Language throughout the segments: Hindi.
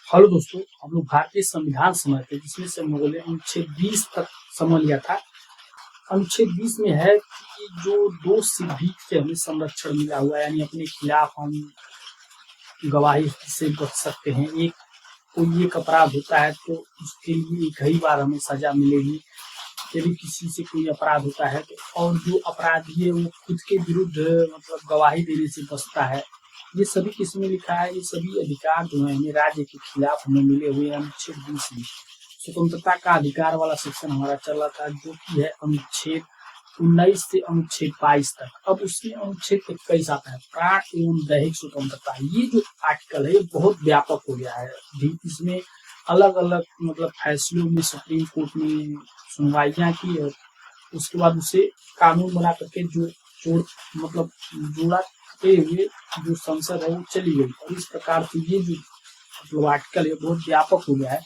हेलो दोस्तों, हम लोग भारतीय संविधान समझते हैं जिसमें से हम लोगों ने अनुच्छेद 20 तक समझ लिया था। अनुच्छेद 20 में है कि जो दो सिद्धांत से हमें संरक्षण मिला हुआ है, यानी अपने खिलाफ हम गवाही से बच सकते हैं। एक कोई एक अपराध होता है तो उसके लिए एक ही बार हमें सजा मिलेगी। यदि किसी से कोई अपराध होता है तो और जो अपराधी है वो खुद के विरुद्ध मतलब गवाही देने से बचता है। ये सभी किसमें लिखा है? ये सभी अधिकार जो है हमें राज्य के खिलाफ हमें मिले हुए हैं अनुच्छेद 20 में। स्वतंत्रता का अधिकार वाला सेक्शन हमारा चला था जो कि है अनुच्छेद 19 से अनुच्छेद 22 तक। अब उसमें अनुच्छेद 21 आता है, प्राण एवं दैहिक स्वतंत्रता। ये जो आर्टिकल है ये बहुत व्यापक हो गया है। इसमें अलग अलग मतलब फैसलों में सुप्रीम कोर्ट ने सुनवाइयाँ की और उसके बाद उसे कानून बना करके जो जोड़ मतलब जोड़ते हुए जो संसद है वो चली गई। और इस प्रकार से ये जो मतलब आर्टिकल है बहुत व्यापक हो गया है।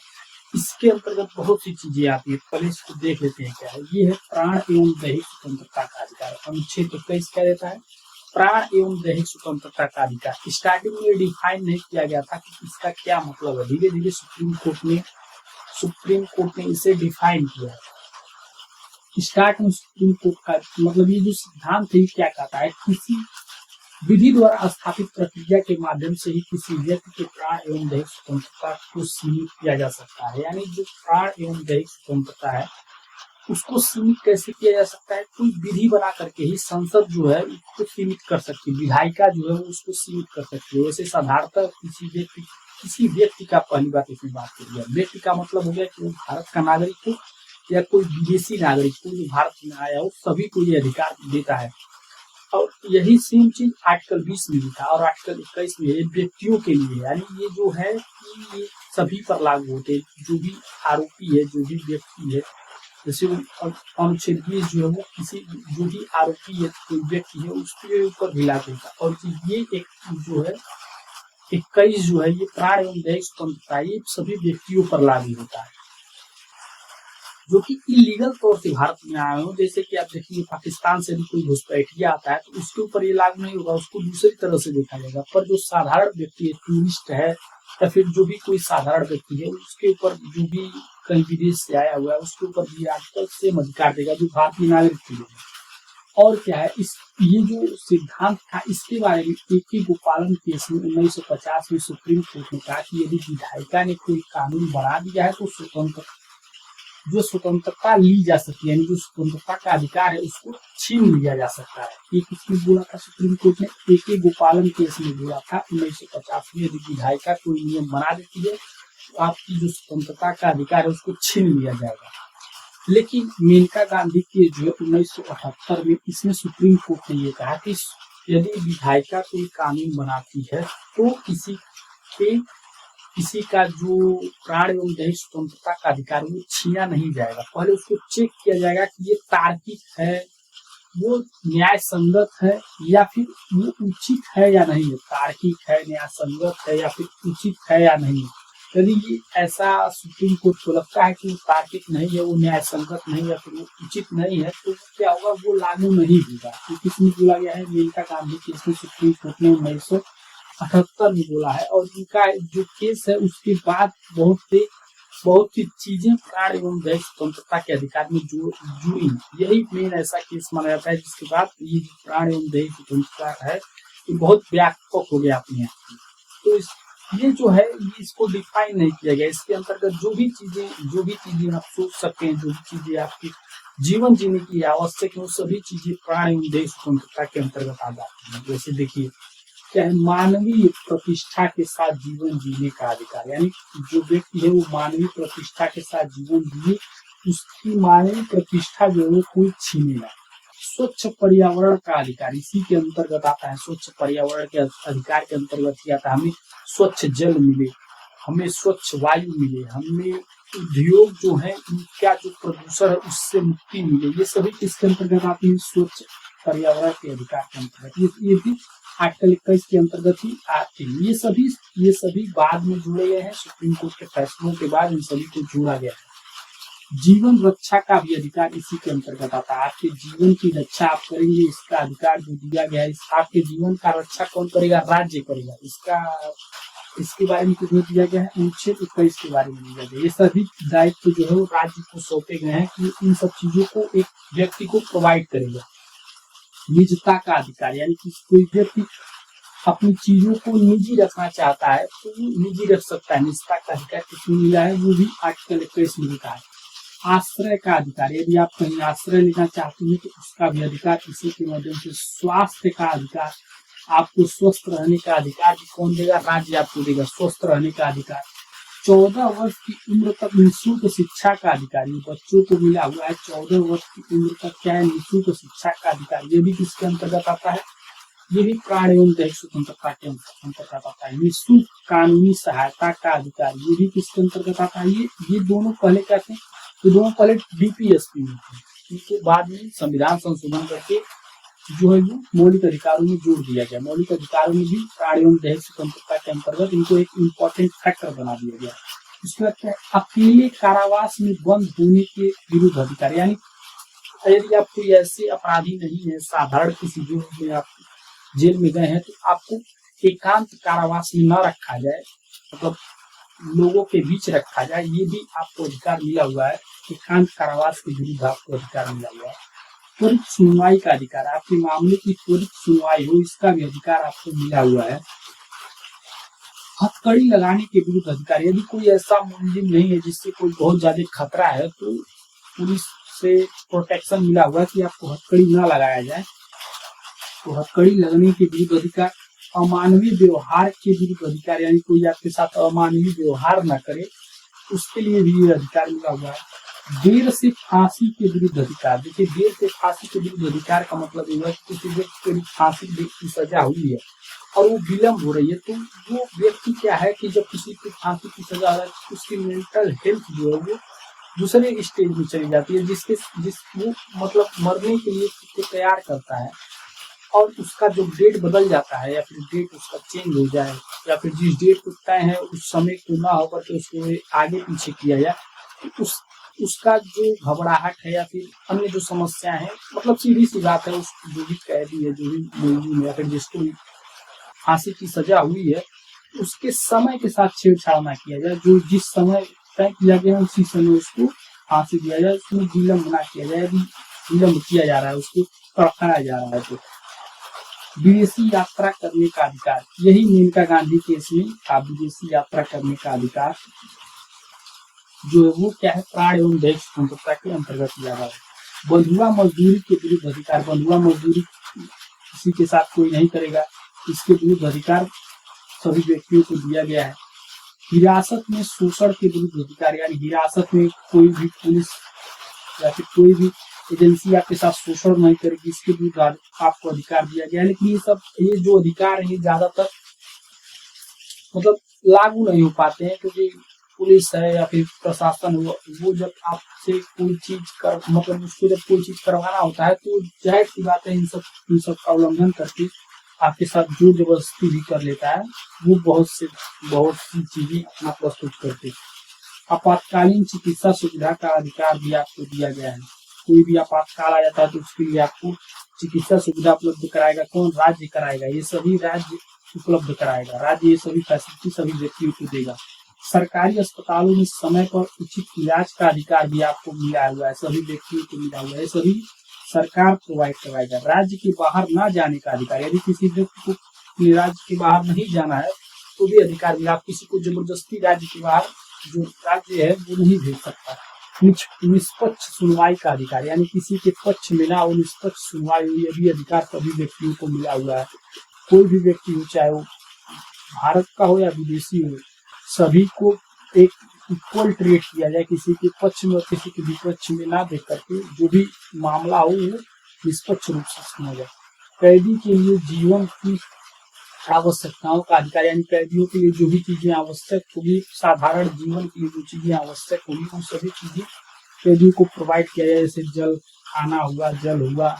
इसके अंतर्गत बहुत सी चीजें आती है, पहले इसको देख लेते हैं क्या है। ये है प्राण एवं दैहिक स्वतंत्रता का अधिकार। अनुच्छेद 21 क्या देता है? प्राण एवं दैहिक स्वतंत्रता का अधिकार। स्टार्टिंग में डिफाइन नहीं किया गया था कि इसका क्या मतलब है। धीरे धीरे सुप्रीम कोर्ट ने इसे डिफाइन किया। स्टार्ट में सुप्रीम कोर्ट का मतलब ये जो सिद्धांत है क्या कहता है, किसी विधि द्वारा स्थापित प्रक्रिया के माध्यम से ही किसी व्यक्ति के प्राण एवं दैहिक स्वतंत्रता को सीमित किया जा सकता है। यानी जो प्राण एवं दैहिक स्वतंत्रता है उसको सीमित कैसे किया जा सकता है? कोई विधि बना करके ही संसद जो है उसको सीमित कर सकती है, विधायिका जो है उसको सीमित कर सकती है। वैसे साधारणतः किसी व्यक्ति का, पहली बात इसमें बात करिए, व्यक्ति का मतलब हो गया कि वो भारत का नागरिक हो या कोई विदेशी नागरिक को जो भारत में आया हो, सभी को ये अधिकार देता है। और यही सेम चीज आर्टिकल 20 में भी था और आर्टिकल 21 में व्यक्तियों के लिए, यानी ये जो है कि ये सभी पर लागू होते हैं। जो भी आरोपी है, जो भी व्यक्ति है, जैसे अनुच्छेद 20 जो है वो किसी जो भी आरोपी है, कोई व्यक्ति है, उसके ऊपर भी लागू होता है। और ये एक जो है 21 जो है ये प्राण एवं दैहिक स्वतंत्रता ये सभी व्यक्तियों पर लागू होता है जो कि इलीगल तौर से भारत में आए हो। जैसे कि आप देखिए पाकिस्तान से भी कोई घुसपैठिया आता है तो उसके ऊपर ये लागू नहीं होगा, उसको दूसरी तरह से देखा जाएगा। पर जो साधारण व्यक्ति है, टूरिस्ट है या फिर जो भी कोई साधारण व्यक्ति है, उसके ऊपर जो भी कहीं विदेश से आया हुआ है उसके ऊपर भी आजकल सेम अधिकार देगा जो भारतीय नागरिक के लिए। और क्या है, इस ये जो सिद्धांत था इसके बारे में AK गोपालन केस में 1950 में सुप्रीम कोर्ट ने कहा कि यदि विधायिका ने कोई कानून बना दिया है तो जो स्वतंत्रता ली जा सकती है, यानी जो स्वतंत्रता का अधिकार है उसको छीन लिया जा सकता है। ये किसने बोला था? सुप्रीम कोर्ट ने AK गोपालन केस में बोला था 1950 में। यदि विधायिका कोई नियम बना देती है तो आपकी जो स्वतंत्रता का अधिकार है उसको छीन लिया जाएगा। लेकिन मेनका गांधी के जो है 1978 में इसमें सुप्रीम कोर्ट ने ये कहा कि यदि विधायिका कोई कानून बनाती है तो किसी का जो प्राण एवं दैहिक स्वतंत्रता का अधिकार वो छीना नहीं जाएगा। पहले उसको चेक किया जाएगा कि ये तार्किक है, वो न्याय संगत है या फिर वो उचित है या नहीं है। तार्किक है, न्याय संगत है या फिर उचित है या नहीं। यदि ये ऐसा सुप्रीम कोर्ट को लगता है कि वो तार्किक नहीं है, वो न्याय संगत नहीं है, फिर वो उचित नहीं है, तो क्या होगा? वो लागू नहीं होगा। तो किसमें बोला गया है? मेनका गांधी केस में सुप्रीम कोर्ट ने 1978 में बोला है। और इनका जो केस है उसके बाद बहुत सी चीजें प्राण एवं दैहिक स्वतंत्रता के अधिकार में जुड़ी। यही मेन ऐसा केस माना जाता है जिसके बाद ये प्राण एवं दैहिक स्वतंत्रता है ये बहुत व्यापक हो गया अपने आप। तो ये जो है ये इसको डिफाइन नहीं किया गया। इसके अंतर्गत जो भी चीजें आप सोच सकते हैं, जो भी चीजें आपकी जीवन जीने की आवश्यक है, वो सभी चीजें प्राण एवं दैहिक स्वतंत्रता के अंतर्गत आ जाती है। जैसे देखिए क्या है, मानवीय प्रतिष्ठा के साथ जीवन जीने का अधिकार, यानी जो व्यक्ति है वो मानवीय प्रतिष्ठा के साथ जीवन जिए, उसकी मानवीय प्रतिष्ठा जो है वो कोई छीनेगा। स्वच्छ पर्यावरण का अधिकार इसी के अंतर्गत आता है। स्वच्छ पर्यावरण के अधिकार के अंतर्गत ही आता है। हमें स्वच्छ जल मिले, हमें स्वच्छ वायु मिले, हमें उद्योग जो है इनका जो प्रदूषण है उससे मुक्ति मिले। ये सभी किसके अंतर्गत आती है? स्वच्छ पर्यावरण के अधिकार के अंतर्गत। ये भी आर्टिकल 21 के अंतर्गत ही आते हैं। ये सभी बाद में जुड़े गए हैं। सुप्रीम कोर्ट के फैसलों के बाद इन सभी को जोड़ा गया है। जीवन रक्षा का भी अधिकार इसी के अंतर्गत आता है। आपके जीवन की रक्षा आप करेंगे, इसका अधिकार जो दिया गया है। आपके जीवन का रक्षा कौन करेगा? राज्य करेगा। इसका इसके बारे में किसमें दिया गया है, अनुच्छेद 21 के बारे में दिया गया है। ये सभी दायित्व जो है वो राज्य को सौंपे गए हैं कि इन सब चीजों को एक व्यक्ति को प्रोवाइड करेगा। निजता का अधिकार, यानी कि कोई व्यक्ति अपनी चीजों को निजी रखना चाहता है तो वो निजी रख सकता है। निजता का अधिकार किसमें मिला है, वो भी आर्टिकल 21 में लिखा है। आश्रय का अधिकार, यदि आप कहीं आश्रय लेना चाहते हैं तो उसका भी अधिकार इसी के माध्यम से। स्वास्थ्य का अधिकार, आपको स्वस्थ रहने का अधिकार भी कौन देगा, राज्य आपको देगा स्वस्थ रहने का अधिकार। 14 वर्ष की उम्र तक निःशुल्क शिक्षा का अधिकार, ये बच्चों को मिला हुआ है। 14 वर्ष की उम्र तक क्या है, निःशुल्क शिक्षा का अधिकार। ये भी किसके अंतर्गत आता है, ये भी प्राण एवं दैहिक स्वतंत्रता के अंतर्गत आता है। निःशुल्क कानूनी सहायता का अधिकार, ये भी किसके अंतर्गत आता है। ये दोनों पहले क्या थे, ये दोनों पहले डीपीएसपी में थे, इसके बाद में संविधान संशोधन करके जो है वो मौलिक अधिकारों में जोड़ दिया गया। मौलिक अधिकारों में भी प्राण एवं दैहिक स्वतंत्रता के अंतर्गत इनको एक इम्पोर्टेंट फैक्टर बना दिया गया। उसके बाद क्या है, अकेले कारावास में बंद होने के विरुद्ध अधिकार, यानी यदि आप कोई ऐसे अपराधी नहीं है, साधारण किसी जुर्म में आप जेल में गए हैं तो आपको एकांत कारावास में न रखा जाए, मतलब लोगों के बीच रखा जाए, ये भी आपको अधिकार मिला हुआ है। एकांत कारावास के विरुद्ध आपको अधिकार मिला हुआ है। त्वरित सुनवाई का अधिकार, आपके मामले की त्वरित सुनवाई हो, इसका भी अधिकार आपको मिला हुआ है। हथकड़ी लगाने के विरुद्ध अधिकार, यदि कोई ऐसा मुलजिम नहीं है जिससे कोई बहुत ज्यादा खतरा है तो पुलिस से प्रोटेक्शन मिला हुआ है कि आपको हथकड़ी न लगाया जाए, तो हथकड़ी लगने के विरुद्ध अधिकार। अमानवीय व्यवहार के विरुद्ध अधिकार, यानी कोई आपके साथ अमानवीय व्यवहार न करे, उसके लिए भी ये अधिकार मिला हुआ है। देर से फांसी के विरुद्ध अधिकार, देखिए देर से फांसी के विरुद्ध अधिकार का मतलब ये है कि किसी व्यक्ति को फांसी की सजा हुई है और वो विलम्ब हो रही है, तो वो व्यक्ति क्या है कि जब किसी को फांसी की सजा हो रही है उसकी मेंटल हेल्थ जो है वो दूसरे स्टेज में चली जाती है, जिस वो मतलब मरने के लिए खुद को तैयार करता है और उसका जो डेट बदल जाता है या फिर डेट उसका चेंज हो जाए या फिर जिस डेट को तय है उस समय को ना होकर के उसको आगे पीछे किया जाए, उसका जो घबराहट है या फिर अन्य जो समस्या है, मतलब सीधी सी बात है, उस जो भी कैदी है, जो भी मुलजिम है या फिर जिसको भी फांसी की सजा हुई है, उसके समय के साथ छेड़छाड़ ना किया जाए। जो जिस समय तय किया गया है उसी समय उसको फांसी दिया जाए, उसमें विलम्ब ना किया जाए। यदि विलम्ब किया जा रहा है, उसको तड़पाया जा रहा है तो। विदेशी यात्रा करने का अधिकार, यही मेनका गांधी केस में था। विदेशी यात्रा करने का अधिकार जो है वो क्या है, प्राण एवं दैहिक स्वतंत्रता के अंतर्गत लिया गया है। बंधुआ मजदूरी के विरुद्ध अधिकार, बंधुआ मजदूरी किसी के साथ कोई नहीं करेगा, इसके विरुद्ध अधिकार सभी व्यक्तियों को दिया गया है। हिरासत में शोषण के विरुद्ध अधिकार, यानी हिरासत में कोई भी पुलिस या फिर कोई भी एजेंसी आपके साथ शोषण नहीं करेगी, इसके विरुद्ध आपको अधिकार दिया गया है। लेकिन ये जो अधिकार है ये ज्यादातर मतलब लागू नहीं हो पाते हैं, क्योंकि पुलिस है या फिर प्रशासन वो जब आपसे कोई चीज कर मतलब उसको जब कोई चीज करवाना होता है तो जाहिर सी बात है इन सब का उल्लंघन करके आपके साथ जोर जबरदस्ती भी कर लेता है। वो बहुत सी चीजें अपना प्रस्तुत करते। आपातकालीन चिकित्सा सुविधा का अधिकार भी आपको दिया गया है। कोई भी आपातकाल आ जाता है तो उसके लिए आपको चिकित्सा सुविधा उपलब्ध कराएगा कौन, राज्य कराएगा। ये सभी राज्य उपलब्ध कराएगा, राज्य ये सभी फैसिलिटी सभी व्यक्तियों को देगा। सरकारी अस्पतालों में समय पर उचित इलाज का अधिकार भी आपको मिला हुआ है, सभी व्यक्तियों को मिला हुआ है, सभी सरकार प्रोवाइड करवाएगा। राज्य के बाहर ना जाने का अधिकार, यदि किसी व्यक्ति को अपने राज्य के बाहर नहीं जाना है तो भी अधिकार मिला। आप किसी को जबरदस्ती राज्य के बाहर जो राज्य है वो नहीं भेज सकता। निष्पक्ष सुनवाई का अधिकार, यानी किसी के पक्ष में ना हो, निष्पक्ष सुनवाई हो, यह भी अधिकार सभी व्यक्तियों को मिला हुआ है। कोई भी व्यक्ति हो, चाहे वो भारत का हो या विदेशी हो, सभी को एक इक्वल ट्रीट किया जाए, किसी के पक्ष में और किसी के विपक्ष में ना देख करके जो भी मामला हो वो निष्पक्ष रूप से सुना जाए। कैदी के लिए जीवन की आवश्यकताओं का अधिकार, यानी कैदियों के लिए जो भी चीजें आवश्यक होगी, साधारण जीवन के लिए जो चीजें आवश्यक होगी वो सभी चीजें कैदियों को प्रोवाइड किया जाए। जैसे जल, खाना हुआ, जल हुआ,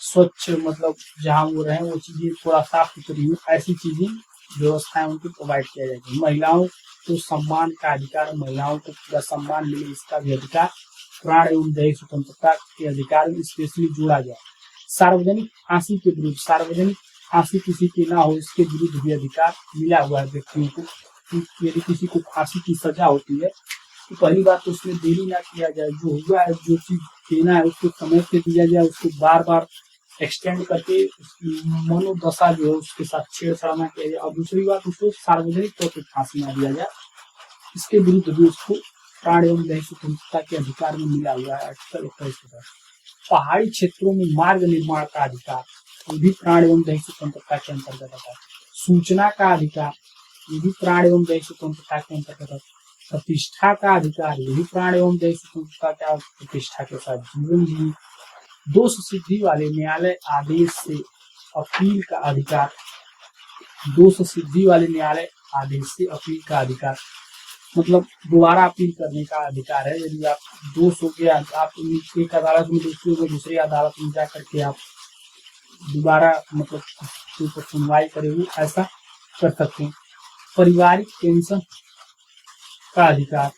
स्वच्छ मतलब जहाँ वो रहे वो चीजें थोड़ा साफ सुथरी हो, ऐसी चीजें व्यवस्थाएं उनको प्रोवाइड किया जाएगी। महिलाओं को सम्मान का अधिकार, महिलाओं को पूरा सम्मान मिले इसका भी अधिकार प्राण एवं दैहिक स्वतंत्रता के अधिकार में स्पेशली जोड़ा गया। सार्वजनिक फांसी के विरुद्ध, सार्वजनिक फांसी किसी की ना हो इसके विरुद्ध भी अधिकार मिला हुआ है व्यक्तियों को। यदि किसी को फांसी की सजा होती है तो पहली बात तो उसमें देरी ना किया जाए, जो हुआ है जो चीज देना है उसको समय से दिया जाए, उसको बार बार एक्सटेंड करके उसकी मनोदशा जो है उसके साथ छेड़छाड़ ना किया जाए। और दूसरी बात उसको सार्वजनिक तौर पर फांसी ना दिया जाए, इसके विरुद्ध भी उसको प्राण एवं दहेज स्वतंत्रता के अधिकार में मिला हुआ है आर्टिकल 21 के तहत। पहाड़ी क्षेत्रों में मार्ग निर्माण का अधिकार ये भी प्राण एवं दहेज स्वतंत्रता के अंतर्गत आता है। सूचना का अधिकार ये भी प्राण एवं दहेज स्वतंत्रता के अंतर्गत आता है। प्रतिष्ठा का अधिकार ये भी प्राण एवं दहेज स्वतंत्रता का प्रतिष्ठा के साथ जीवन जी। दोष सिद्धि वाले न्यायालय आदेश से अपील का अधिकार, दोष सिद्धि वाले न्यायालय आदेश से अपील का अधिकार मतलब दोबारा अपील करने का अधिकार है। यदि आप दोष हो गया आप एक अदालत में दोषी हो गए दूसरी अदालत में जा करके आप दोबारा मतलब उसके ऊपर सुनवाई करेंगे, ऐसा कर सकते हैं। पारिवारिक पेंशन का अधिकार,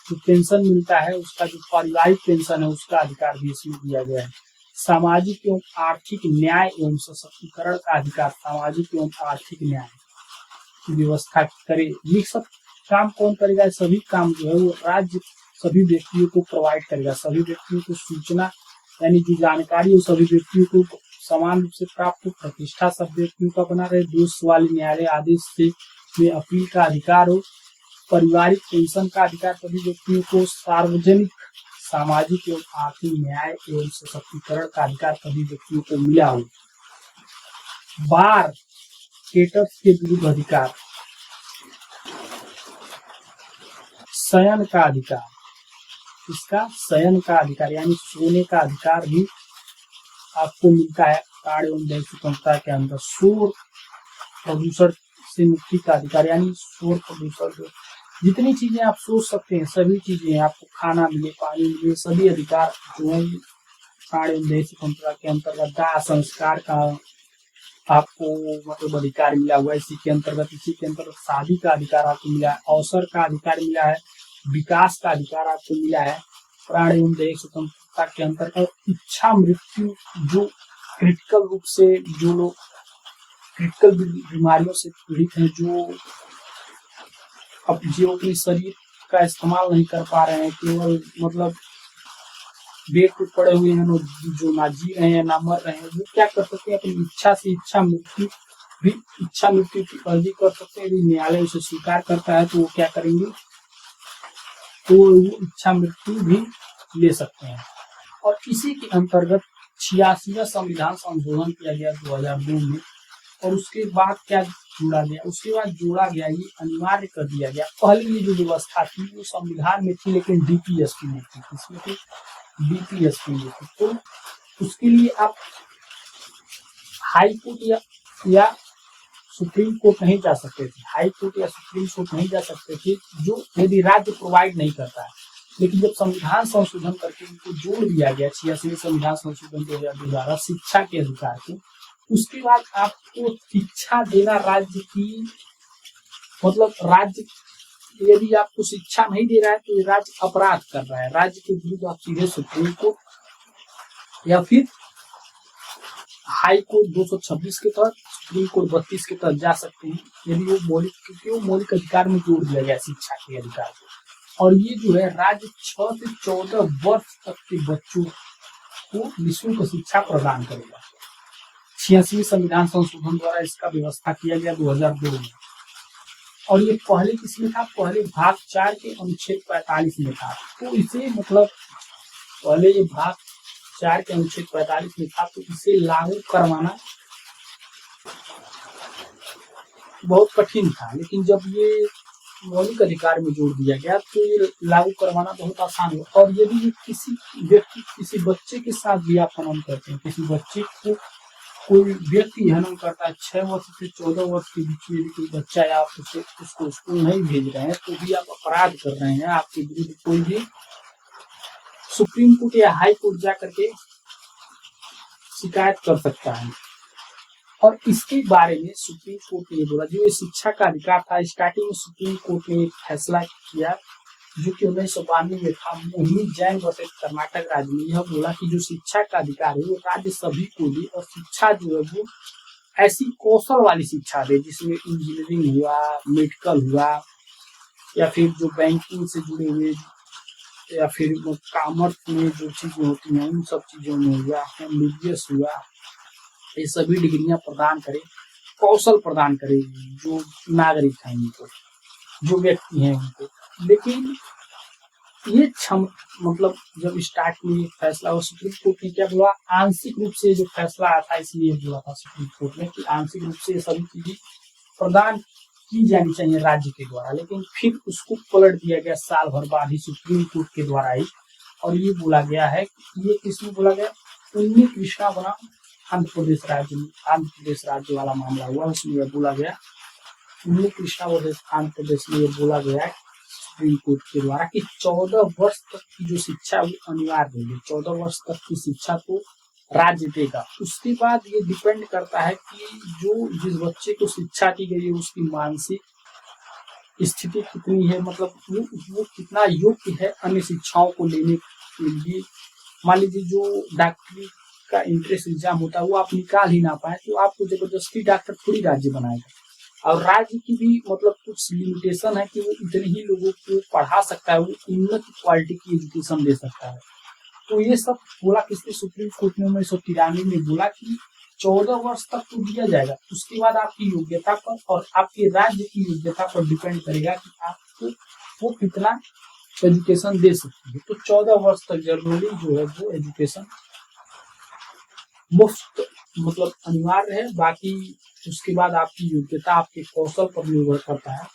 जो पेंशन मिलता है उसका जो पारिवारिक पेंशन है उसका अधिकार भी इसमें दिया गया है। सामाजिक एवं आर्थिक न्याय एवं सशक्तिकरण का अधिकार, सामाजिक एवं आर्थिक न्याय की व्यवस्था करे। ये सब काम कौन करेगा? सभी काम जो है वो राज्य सभी व्यक्तियों को प्रोवाइड करेगा। सभी व्यक्तियों को सूचना यानी जो जानकारी है सभी व्यक्तियों को समान रूप से प्राप्त हो। प्रतिष्ठा सब व्यक्तियों का बना रहे। दोष वाले न्यायालय आदेश से में अपील का अधिकार हो। पारिवारिक पेंशन का अधिकार सभी व्यक्तियों को। सार्वजनिक सामाजिक एवं आर्थिक न्याय एवं सशक्तिकरण का अधिकार सभी व्यक्तियों को मिला हो। बार स्टेटस के विरुद्ध अधिकार, शयन का अधिकार, इसका शयन का अधिकार यानी सोने का अधिकार भी आपको मिलता है प्राण एवं दहेज स्वतंत्रता के अंदर। शोर प्रदूषण से मुक्ति का अधिकार यानी शोर प्रदूषण जो जितनी चीजें आप सोच सकते हैं सभी चीजें आपको खाना मिले पानी मिले सभी अधिकार जो है प्राण एवं दहेज स्वतंत्रता के अंतर्गत। दाह संस्कार का आपको मतलब अधिकार मिला हुआ है इसी के अंतर्गत। इसी के अंतर्गत शादी का अधिकार आपको मिला है। अवसर का अधिकार मिला है। विकास का अधिकार आपको मिला है प्राण एवं दहेज स्वतंत्रता के अंतर्गत। इच्छा मृत्यु जो क्रिटिकल रूप से जो लोग क्रिटिकल बीमारियों से पीड़ित हैं जो अपने शरीर का इस्तेमाल नहीं कर पा रहे हैं केवल मतलब बेड पे पड़े हुए हैं जो ना जी रहे हैं ना मर रहे हैं वो क्या कर सकते हैं अपनी इच्छा से इच्छा मृत्यु की अर्जी कर सकते हैं। यदि न्यायालय उसे स्वीकार करता है तो वो क्या करेंगे तो वो इच्छा मृत्यु भी ले सकते हैं। और इसी के अंतर्गत 86वां संविधान संशोधन किया गया 2002 में। और उसके बाद क्या जोड़ा गया? उसके बाद जोड़ा गया ये अनिवार्य कर दिया गया। पहले ये जो व्यवस्था थी वो संविधान में थी लेकिन डीपीएसपी में थी। इसमें थी डीपीएसपी में थी। तो उसके लिए आप हाई कोर्ट या सुप्रीम कोर्ट नहीं जा सकते थे। हाई कोर्ट या सुप्रीम कोर्ट नहीं जा सकते थे जो यदि राज्य प्रोवाइड नहीं करता है। लेकिन जब संविधान संशोधन करके उनको जोड़ दिया गया 86वें संविधान संशोधन 2002 द्वारा शिक्षा के अधिकार को, उसके बाद आपको शिक्षा देना राज्य की मतलब राज्य यदि आपको शिक्षा नहीं दे रहा है तो राज्य अपराध कर रहा है। राज्य के विरुद्ध आप सीधे सुप्रीम कोर्ट या फिर हाई कोर्ट 226 के तहत सुप्रीम कोर्ट 32 के तहत जा सकते हैं यदि वो मौलिक क्योंकि वो मौलिक अधिकार में जोड़ दिया गया शिक्षा के अधिकार को। और ये जो है राज्य 6 से 14 वर्ष तक के बच्चों को निःशुल्क शिक्षा प्रदान करेगा। 86वें संविधान संशोधन द्वारा इसका व्यवस्था किया गया 2002 में। और ये पहले किसमें था? पहले भाग 4 के अनुच्छेद 45 में था। तो इसे मतलब पहले ये भाग 4 के अनुच्छेद 45 में था तो इसे लागू करवाना बहुत कठिन था। लेकिन जब ये मौलिक अधिकार में जोड़ दिया गया तो ये लागू करवाना बहुत आसान हुआ। और यदि किसी व्यक्ति किसी बच्चे के साथ भी आप हनन करते हैं, किसी बच्चे को कोई व्यक्ति हनन करता है 6 वर्ष से 14 वर्ष के बीच में कोई बच्चा है आप उसको स्कूल नहीं भेज रहे हैं तो भी आप अपराध कर रहे हैं। आपके विरुद्ध कोई भी सुप्रीम कोर्ट या हाई कोर्ट जा करके शिकायत कर सकता है। और इसके बारे में सुप्रीम कोर्ट ने बोला जो ये शिक्षा का अधिकार था स्टार्टिंग में सुप्रीम कोर्ट ने फैसला किया जो कि 1992 में था मोहिनी जैन वर्सेस कर्नाटक राज्य में। यह बोला कि जो शिक्षा का अधिकार है वो राज्य सभी को दे और शिक्षा जो है वो ऐसी कौशल वाली शिक्षा दे जिसमें इंजीनियरिंग हुआ, मेडिकल हुआ, या फिर जो बैंकिंग से जुड़े हुए, या फिर कॉमर्स में जो चीजें होती हैं उन सब चीजों में हुआ, एमबीबीएस हुआ, ये सभी डिग्रियां प्रदान करे, कौशल प्रदान करे जो नागरिक हैं उनको, जो व्यक्ति हैं उनको। लेकिन ये मतलब जब स्टार्ट में ये फैसला हुआ, सुप्रीम कोर्ट ने क्या बोला, आंशिक रूप से जो फैसला आया था इसलिए बोला था सुप्रीम कोर्ट ने कि आंशिक रूप से सभी चीजें प्रदान की जानी चाहिए राज्य के द्वारा। लेकिन फिर उसको पलट दिया गया साल भर बाद ही सुप्रीम कोर्ट के द्वारा ही, और ये बोला गया है, ये किसमें बोला गया, 19 कृष्णा बनाम आंध्र प्रदेश राज्य वाला मामला हुआ, उसमें यह बोला गया, 19 कृष्णा वर्सेस आंध्र प्रदेश में यह बोला गया सुप्रीम कोर्ट के द्वारा कि 14 वर्ष तक की जो शिक्षा वो अनिवार्य होगी, 14 वर्ष तक की शिक्षा को राज्य देगा। उसके बाद ये डिपेंड करता है कि जो जिस बच्चे को शिक्षा दी गई है उसकी मानसिक स्थिति कितनी है, मतलब वो कितना योग्य है अन्य शिक्षाओं को लेने के लिए। मान लीजिए जो डॉक्टरी का इंट्रेंस एग्जाम होता है वो आप निकाल ही ना पाए तो आपको जबरदस्ती डॉक्टर थोड़ी राज्य बनाएगा। और राज्य की भी मतलब कुछ लिमिटेशन है कि वो इतने ही लोगों को पढ़ा सकता है, वो उन्नत क्वालिटी की एजुकेशन दे सकता है। तो ये सब बोला किसने, सुप्रीम कोर्ट ने 1993 में बोला कि 14 वर्ष तक तो दिया जाएगा, उसके बाद आपकी योग्यता पर और आपके राज्य की योग्यता पर डिपेंड करेगा कि आपको वो कितना एजुकेशन दे सकती है। तो 14 वर्ष तक जनरली जो है वो एजुकेशन मुफ्त मतलब अनिवार्य है। बाकी उसके बाद आपकी योग्यता आपके कौशल पर निर्भर करता है,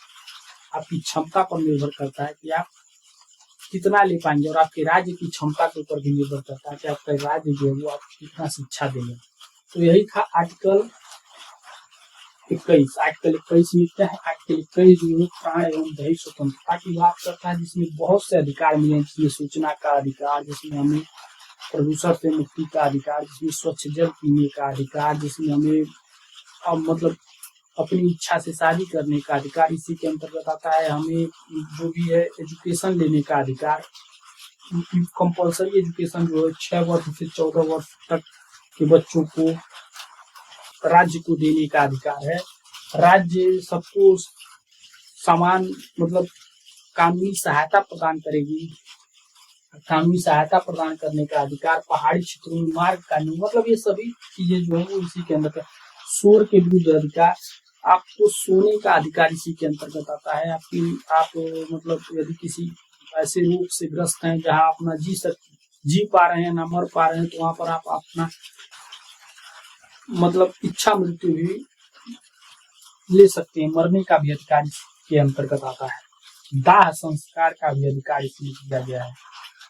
आपकी क्षमता पर निर्भर करता है कि आप कितना ले पाएंगे, और आपके राज्य की क्षमता के ऊपर भी निर्भर करता है कि आपका राज्य जो है वो आपको कितना शिक्षा देगा। तो यही था आर्टिकल 21। आर्टिकल 21 में क्या है, आर्टिकल 21 जो है प्राण एवं दैहिक स्वतंत्रता की बात करता है, जिसमें बहुत से अधिकार मिले हैं, जिसमें सूचना का अधिकार, जिसमें हमें प्रदूषण से मुक्ति का अधिकार, जिसमें स्वच्छ जल पीने का अधिकार, जिसमें हमें मतलब अपनी इच्छा से शादी करने का अधिकार इसी के अंतर्गत आता है। हमें जो भी है एजुकेशन लेने का अधिकार, कंपल्सरी एजुकेशन जो है 6 वर्ष से 14 वर्ष तक के बच्चों को राज्य को देने का अधिकार है। राज्य सबको समान मतलब कानूनी सहायता प्रदान करेगी, कानूनी सहायता प्रदान करने का अधिकार, पहाड़ी क्षेत्रों में मार्ग कानून, मतलब ये सभी चीजें जो है वो इसी के अंदर। शोर के विरुद्ध अधिकार, आपको सोने का अधिकार इसी के अंतर्गत आता है। आप मतलब यदि किसी ऐसे रोग से ग्रस्त हैं जहां आप ना जी पा रहे हैं ना मर पा रहे हैं, तो वहां पर आप अपना मतलब इच्छा मृत्यु भी ले सकते हैं, मरने का भी अधिकार इसके अंतर्गत आता है। दाह संस्कार का भी अधिकार इसमें दिया गया है।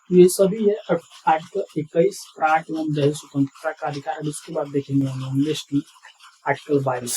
ये सभी है आर्टिकल 21 प्राण एवं दैहिक स्वतंत्रता का अधिकार। इसके बाद देखेंगे हम नेक्स्ट आर्टिकल 22।